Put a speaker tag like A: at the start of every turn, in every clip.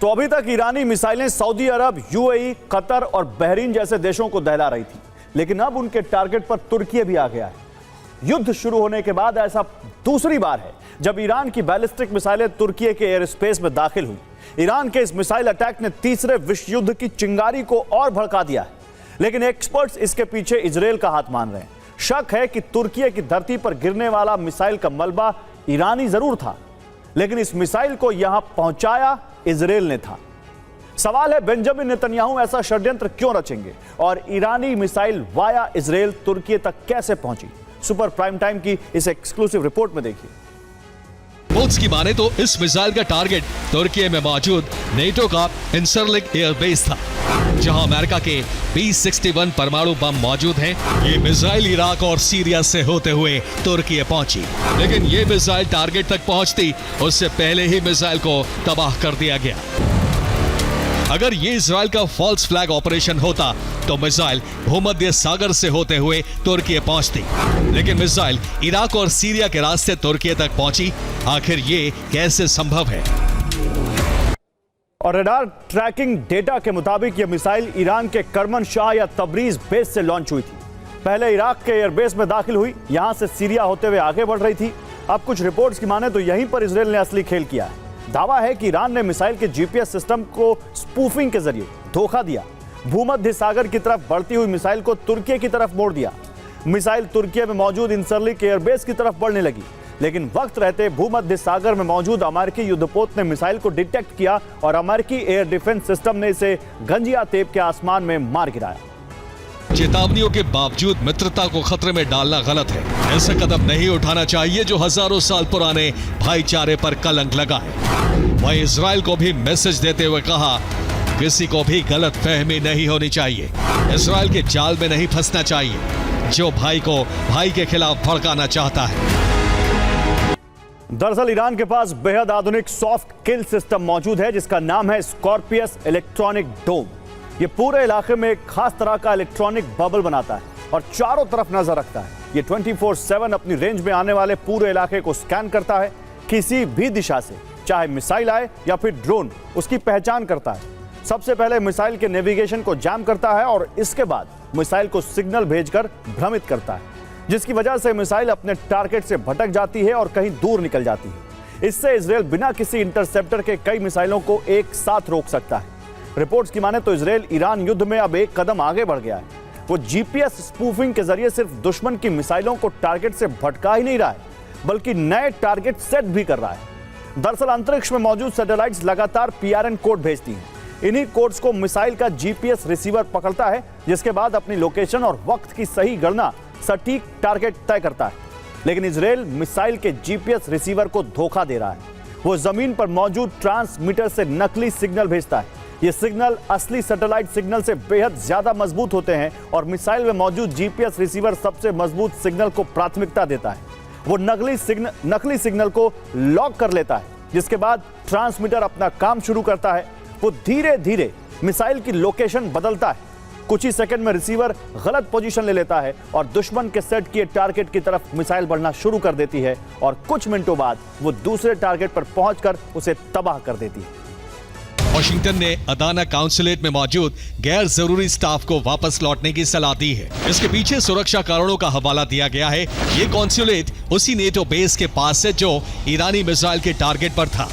A: तो अभी तक ईरानी मिसाइलें सऊदी अरब, यूएई, कतर और बहरीन जैसे देशों को दहला रही थी, लेकिन अब उनके टारगेट पर तुर्की भी आ गया है। युद्ध शुरू होने के बाद ऐसा दूसरी बार है जब ईरान की बैलिस्टिक मिसाइलें तुर्की के एयर स्पेस में दाखिल हुई। ईरान के इस मिसाइल अटैक ने तीसरे विश्व युद्ध की चिंगारी को और भड़का दिया है, लेकिन एक्सपर्ट्स इसके पीछे इजरायल का हाथ मान रहे हैं। शक है कि तुर्की की धरती पर गिरने वाला मिसाइल का मलबा ईरानी जरूर था, लेकिन इस मिसाइल को यहां पहुंचाया इजरायल ने था। सवाल है, बेंजामिन नेतन्याहू ऐसा षड्यंत्र क्यों रचेंगे और ईरानी मिसाइल वाया इजरायल तुर्की तक कैसे पहुंची? सुपर प्राइम टाइम की इस एक्सक्लूसिव रिपोर्ट में देखिए।
B: पुल्स की माने तो इस मिसाइल का टारगेट तुर्की में मौजूद नेटो का इंसरलिक एयरबेस था, जहां अमेरिका के B-61 परमाणु बम मौजूद हैं। ये मिसाइल इराक और सीरिया से होते हुए तुर्की पहुंची, लेकिन ये मिसाइल टारगेट तक पहुंचती उससे पहले ही मिसाइल को तबाह कर दिया गया। अगर ये इजराइल का फॉल्स फ्लैग ऑपरेशन होता तो मिसाइल भूमध्य सागर से होते हुए तुर्की पहुंचती, लेकिन मिसाइल इराक और सीरिया के रास्ते तुर्की तक पहुंची। आखिर ये कैसे संभव है?
A: और रडार ट्रैकिंग डेटा के मुताबिक यह मिसाइल ईरान के करमनशाह या तबरीज बेस से लॉन्च हुई थी। पहले इराक के एयरबेस में दाखिल हुई, यहां से सीरिया होते हुए आगे बढ़ रही थी। अब कुछ रिपोर्ट्स की माने तो यहीं पर इजरायल ने असली खेल किया है। दावा है कि ईरान ने मिसाइल के जीपीएस सिस्टम को स्पूफिंग के जरिए धोखा दिया, भूमध्य सागर की तरफ बढ़ती हुई मिसाइल को तुर्की की तरफ मोड़ दिया। मिसाइल तुर्की में मौजूद इंसरलिक एयरबेस की तरफ बढ़ने लगी, लेकिन वक्त रहते भूमध्य सागर में मौजूद अमेरिकी युद्धपोत ने मिसाइल को डिटेक्ट किया और अमेरिकी एयर डिफेंस सिस्टम ने इसे गंजिया तेप के आसमान में मार गिराया।
B: चेतावनियों के बावजूद मित्रता को खतरे में डालना गलत है। ऐसा कदम नहीं उठाना चाहिए जो हजारों साल पुराने भाईचारे पर कलंक लगा है। वहीं इजराइल को भी मैसेज देते हुए कहा, किसी को भी गलत फहमी नहीं होनी चाहिए। इजराइल के जाल में नहीं फंसना चाहिए जो भाई को भाई के खिलाफ भड़काना चाहता है।
A: दरअसल ईरान के पास बेहद आधुनिक सॉफ्ट किल सिस्टम मौजूद है जिसका नाम है स्कॉर्पियस इलेक्ट्रॉनिक डोम। ये पूरे इलाके में एक खास तरह का इलेक्ट्रॉनिक बबल बनाता है और चारों तरफ नजर रखता है। ये 24/7 अपनी रेंज में आने वाले पूरे इलाके को स्कैन करता है। किसी भी दिशा से चाहे मिसाइल आए या फिर ड्रोन, उसकी पहचान करता है। सबसे पहले मिसाइल के नेविगेशन को जैम करता है और इसके बाद मिसाइल को सिग्नल भेजकर भ्रमित करता है, जिसकी वजह से मिसाइल अपने टारगेट से भटक जाती है और कहीं दूर निकल जाती है। इससे इजरायल बिना किसी इंटरसेप्टर के कई मिसाइलों को एक साथ रोक सकता है। रिपोर्ट्स की माने तो इजरायल ईरान युद्ध में अब एक कदम आगे बढ़ गया है। वो जीपीएस स्पूफिंग के जरिए सिर्फ दुश्मन की मिसाइलों को टारगेट से भटका ही नहीं रहा है, बल्कि नए टारगेट सेट भी कर रहा है। दरअसल अंतरिक्ष में मौजूद सैटेलाइट्स लगातार PRN कोड भेजती हैं। इन्हीं कोड्स को मिसाइल का जीपीएस रिसीवर पकड़ता है, जिसके बाद अपनी लोकेशन और वक्त की सही गणना सटीक टारगेट तय करता है। लेकिन इजरायल मिसाइल के जीपीएस रिसीवर को धोखा दे रहा है। वो जमीन पर मौजूद ट्रांसमीटर से नकली सिग्नल भेजता है। ये सिग्नल असली सैटेलाइट सिग्नल से बेहद ज्यादा मजबूत होते हैं और मिसाइल में मौजूद जीपीएस रिसीवर सबसे मजबूत सिग्नल को प्राथमिकता देता है। वो नकली सिग्नल को लॉक कर लेता है, जिसके बाद ट्रांसमीटर अपना काम शुरू करता है। वो धीरे धीरे मिसाइल की लोकेशन बदलता है। कुछ ही सेकंड में रिसीवर गलत पोजीशन ले लेता है और दुश्मन के सेट किए टारगेट की तरफ मिसाइल बढ़ना शुरू कर देती है और कुछ मिनटों बाद वो दूसरे टारगेट पर पहुंचकर उसे तबाह कर देती है।
B: वाशिंगटन ने अदाना काउंसिलेट में मौजूद गैर जरूरी स्टाफ को वापस लौटने की सलाह दी है। इसके पीछे सुरक्षा कारणों का हवाला दिया गया है। ये काउंसिलेट उसी नेटो बेस के पास है जो ईरानी मिसाइल के टारगेट पर था।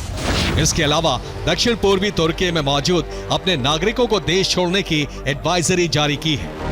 B: इसके अलावा दक्षिण पूर्वी तुर्की में मौजूद अपने नागरिकों को देश छोड़ने की एडवाइजरी जारी की है।